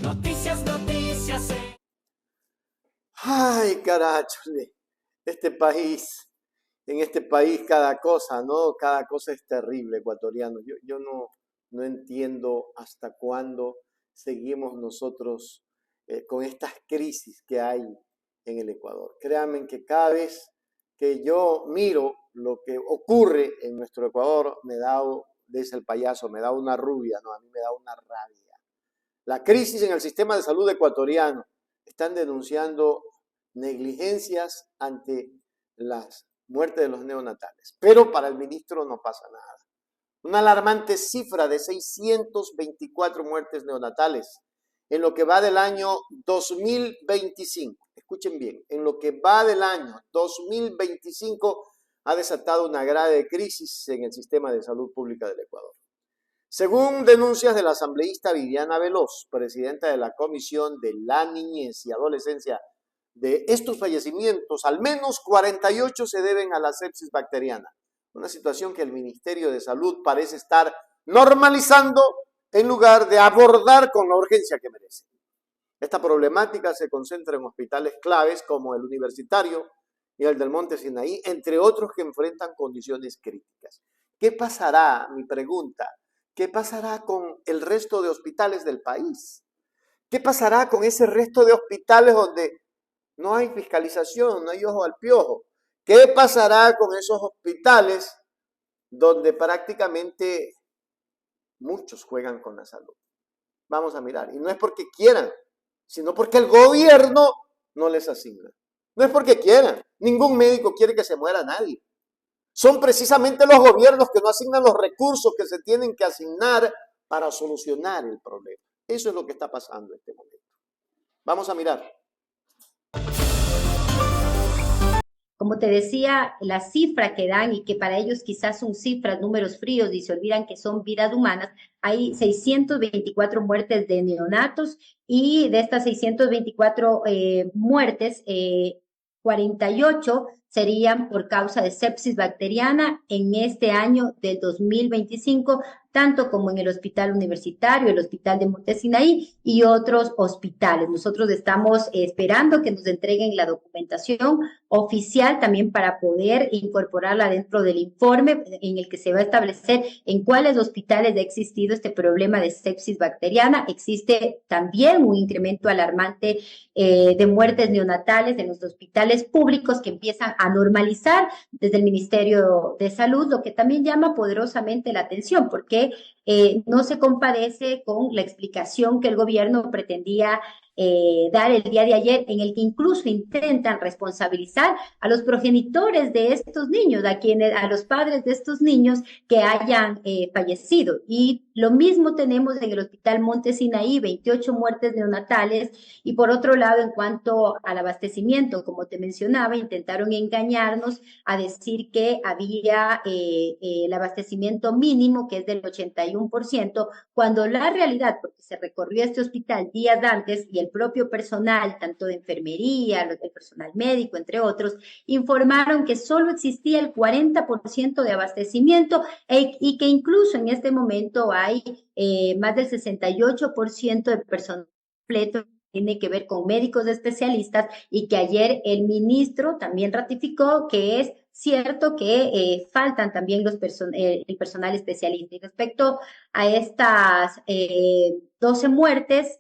Noticias, noticias. Ay, carachole, este país, en este país cada cosa, ¿no? Cada cosa es terrible, ecuatoriano. Yo no entiendo hasta cuándo seguimos nosotros con estas crisis que hay en el Ecuador. Créanme que cada vez que yo miro lo que ocurre en nuestro Ecuador, dice el payaso, me da una rubia, no, a mí me da una rabia. La crisis en el sistema de salud ecuatoriano. Están denunciando negligencias ante las muertes de los neonatales. Pero para el ministro no pasa nada. Una alarmante cifra de 624 muertes neonatales en lo que va del año 2025. Escuchen bien, en lo que va del año 2025 ha desatado una grave crisis en el sistema de salud pública del Ecuador. Según denuncias de la asambleísta Viviana Veloz, presidenta de la Comisión de la Niñez y Adolescencia, de estos fallecimientos, al menos 48 se deben a la sepsis bacteriana, una situación que el Ministerio de Salud parece estar normalizando en lugar de abordar con la urgencia que merece. Esta problemática se concentra en hospitales claves como el Universitario y el del Monte Sinaí, entre otros que enfrentan condiciones críticas. ¿Qué pasará? Mi pregunta. ¿Qué pasará con el resto de hospitales del país? ¿Qué pasará con ese resto de hospitales donde no hay fiscalización, no hay ojo al piojo? ¿Qué pasará con esos hospitales donde prácticamente muchos juegan con la salud? Vamos a mirar. Y no es porque quieran, sino porque el gobierno no les asigna. No es porque quieran. Ningún médico quiere que se muera nadie. Son precisamente los gobiernos que no asignan los recursos que se tienen que asignar para solucionar el problema. Eso es lo que está pasando en este momento. Vamos a mirar. Como te decía, la cifra que dan y que para ellos quizás son cifras, números fríos y se olvidan que son vidas humanas, hay 624 muertes de neonatos y de estas 624 muertes, 48 serían por causa de sepsis bacteriana en este año del 2025, tanto como en el Hospital Universitario, el Hospital de Montesinaí y otros hospitales. Nosotros estamos esperando que nos entreguen la documentación oficial también para poder incorporarla dentro del informe en el que se va a establecer en cuáles hospitales ha existido este problema de sepsis bacteriana. Existe también un incremento alarmante de muertes neonatales en los hospitales públicos que empiezan a normalizar desde el Ministerio de Salud, lo que también llama poderosamente la atención, porque no se compadece con la explicación que el gobierno pretendía dar el día de ayer, en el que incluso intentan responsabilizar a los progenitores de estos niños, a los padres de estos niños que hayan fallecido. Y lo mismo tenemos en el Hospital Monte Sinaí, 28 muertes neonatales, y por otro lado, en cuanto al abastecimiento, como te mencionaba, intentaron engañarnos a decir que había el abastecimiento mínimo, que es del 81%, cuando la realidad, porque se recorrió este hospital días antes y el propio personal, tanto de enfermería, el personal médico, entre otros, informaron que solo existía el 40% de abastecimiento y que incluso en este momento hay más del 68% de personal completo tiene que ver con médicos especialistas y que ayer el ministro también ratificó que es cierto que faltan también el personal especialista. Y respecto a estas 12 muertes,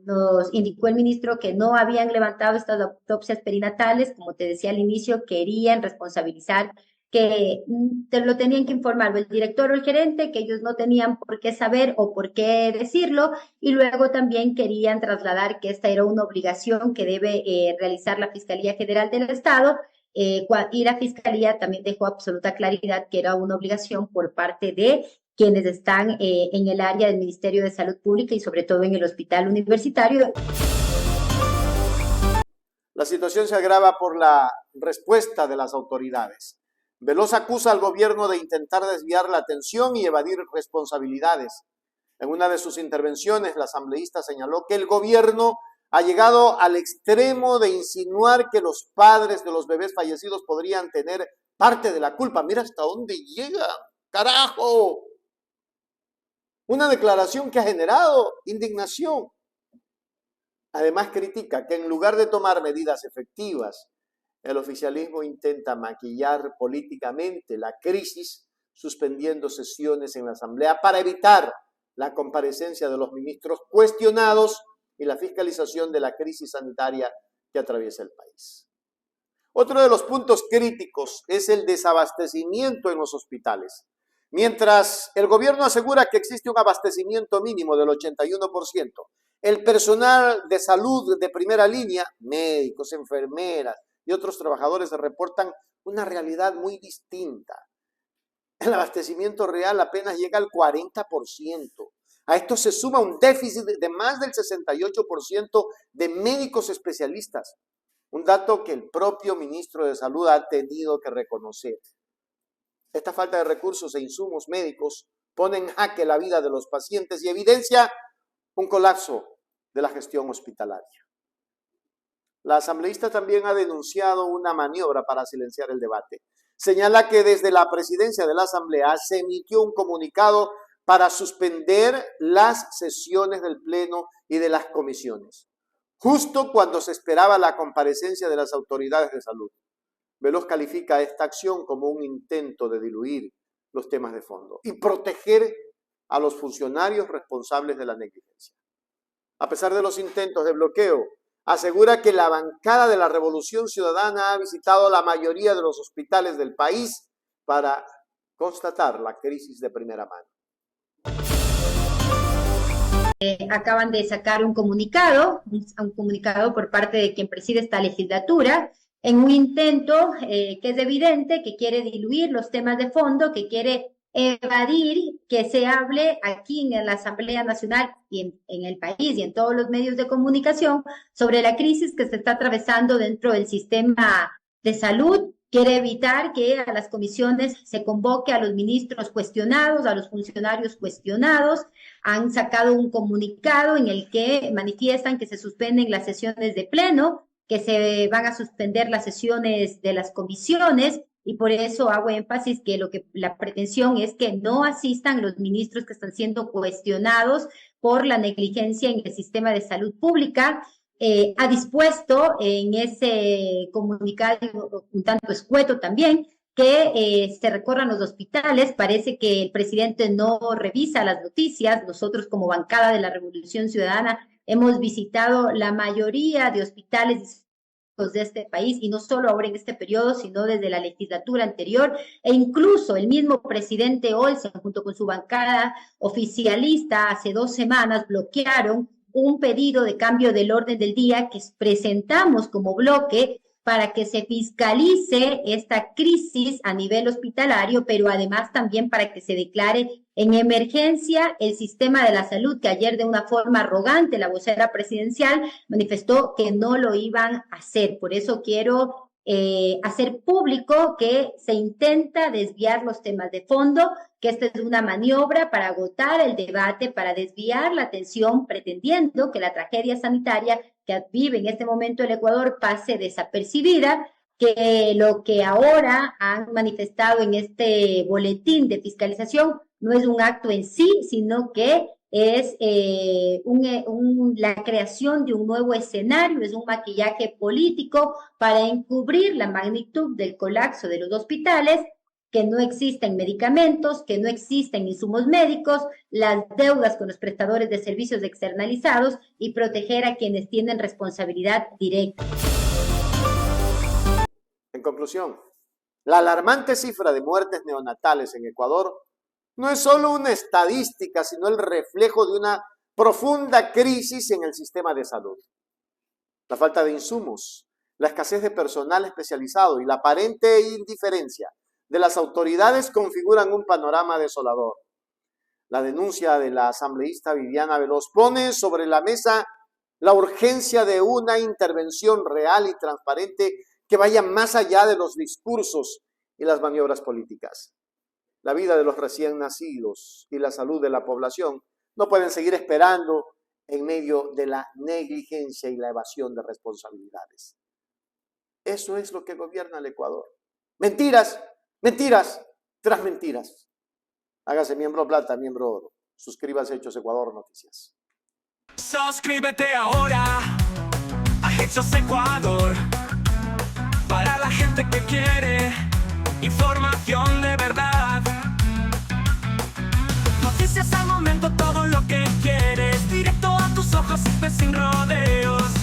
nos indicó el ministro que no habían levantado estas autopsias perinatales, como te decía al inicio, querían responsabilizar que te lo tenían que informar el director o el gerente, que ellos no tenían por qué saber o por qué decirlo, y luego también querían trasladar que esta era una obligación que debe realizar la Fiscalía General del Estado, y la Fiscalía también dejó absoluta claridad que era una obligación por parte de quienes están en el área del Ministerio de Salud Pública y sobre todo en el Hospital Universitario. La situación se agrava por la respuesta de las autoridades. Veloz acusa al gobierno de intentar desviar la atención y evadir responsabilidades. En una de sus intervenciones, la asambleísta señaló que el gobierno ha llegado al extremo de insinuar que los padres de los bebés fallecidos podrían tener parte de la culpa. Mira hasta dónde llega, carajo. Una declaración que ha generado indignación. Además, critica que en lugar de tomar medidas efectivas, el oficialismo intenta maquillar políticamente la crisis, suspendiendo sesiones en la Asamblea para evitar la comparecencia de los ministros cuestionados y la fiscalización de la crisis sanitaria que atraviesa el país. Otro de los puntos críticos es el desabastecimiento en los hospitales. Mientras el gobierno asegura que existe un abastecimiento mínimo del 81%, el personal de salud de primera línea, médicos, enfermeras y otros trabajadores reportan una realidad muy distinta. El abastecimiento real apenas llega al 40%. A esto se suma un déficit de más del 68% de médicos especialistas, un dato que el propio ministro de Salud ha tenido que reconocer. Esta falta de recursos e insumos médicos pone en jaque la vida de los pacientes y evidencia un colapso de la gestión hospitalaria. La asambleísta también ha denunciado una maniobra para silenciar el debate. Señala que desde la presidencia de la Asamblea se emitió un comunicado para suspender las sesiones del Pleno y de las comisiones, justo cuando se esperaba la comparecencia de las autoridades de salud. Veloz califica esta acción como un intento de diluir los temas de fondo y proteger a los funcionarios responsables de la negligencia. A pesar de los intentos de bloqueo, asegura que la bancada de la Revolución Ciudadana ha visitado la mayoría de los hospitales del país para constatar la crisis de primera mano. Acaban de sacar un comunicado por parte de quien preside esta legislatura, en un intento que es evidente que quiere diluir los temas de fondo, que quiere evadir que se hable aquí en la Asamblea Nacional y en el país y en todos los medios de comunicación sobre la crisis que se está atravesando dentro del sistema de salud. Quiere evitar que a las comisiones se convoque a los ministros cuestionados, a los funcionarios cuestionados. Han sacado un comunicado en el que manifiestan que se suspenden las sesiones de pleno, que se van a suspender las sesiones de las comisiones, y por eso hago énfasis que la pretensión es que no asistan los ministros que están siendo cuestionados por la negligencia en el sistema de salud pública. Ha dispuesto en ese comunicado, un tanto escueto también, que se recorran los hospitales. Parece que el presidente no revisa las noticias. Nosotros, como bancada de la Revolución Ciudadana, hemos visitado la mayoría de hospitales de este país, y no solo ahora en este periodo, sino desde la legislatura anterior, e incluso el mismo presidente Olsen, junto con su bancada oficialista, hace 2 semanas bloquearon un pedido de cambio del orden del día que presentamos como bloque para que se fiscalice esta crisis a nivel hospitalario, pero además también para que se declare en emergencia el sistema de la salud, que ayer de una forma arrogante la vocera presidencial manifestó que no lo iban a hacer. Por eso quiero hacer público que se intenta desviar los temas de fondo, que esta es una maniobra para agotar el debate, para desviar la atención, pretendiendo que la tragedia sanitaria que vive en este momento el Ecuador pase desapercibida, que lo que ahora han manifestado en este boletín de fiscalización no es un acto en sí, sino que es la creación de un nuevo escenario, es un maquillaje político para encubrir la magnitud del colapso de los hospitales, que no existen medicamentos, que no existen insumos médicos, las deudas con los prestadores de servicios externalizados, y proteger a quienes tienen responsabilidad directa. En conclusión, la alarmante cifra de muertes neonatales en Ecuador no es solo una estadística, sino el reflejo de una profunda crisis en el sistema de salud. La falta de insumos, la escasez de personal especializado y la aparente indiferencia de las autoridades configuran un panorama desolador. La denuncia de la asambleísta Viviana Veloz pone sobre la mesa la urgencia de una intervención real y transparente que vaya más allá de los discursos y las maniobras políticas. La vida de los recién nacidos y la salud de la población no pueden seguir esperando en medio de la negligencia y la evasión de responsabilidades. Eso es lo que gobierna el Ecuador. Mentiras, mentiras tras mentiras. Hágase miembro plata, miembro oro. Suscríbase a Hechos Ecuador Noticias. Suscríbete ahora. Hechos Ecuador, para la gente que quiere información de verdad. Noticias al momento, todo lo que quieres, directo a tus ojos, sin rodeos.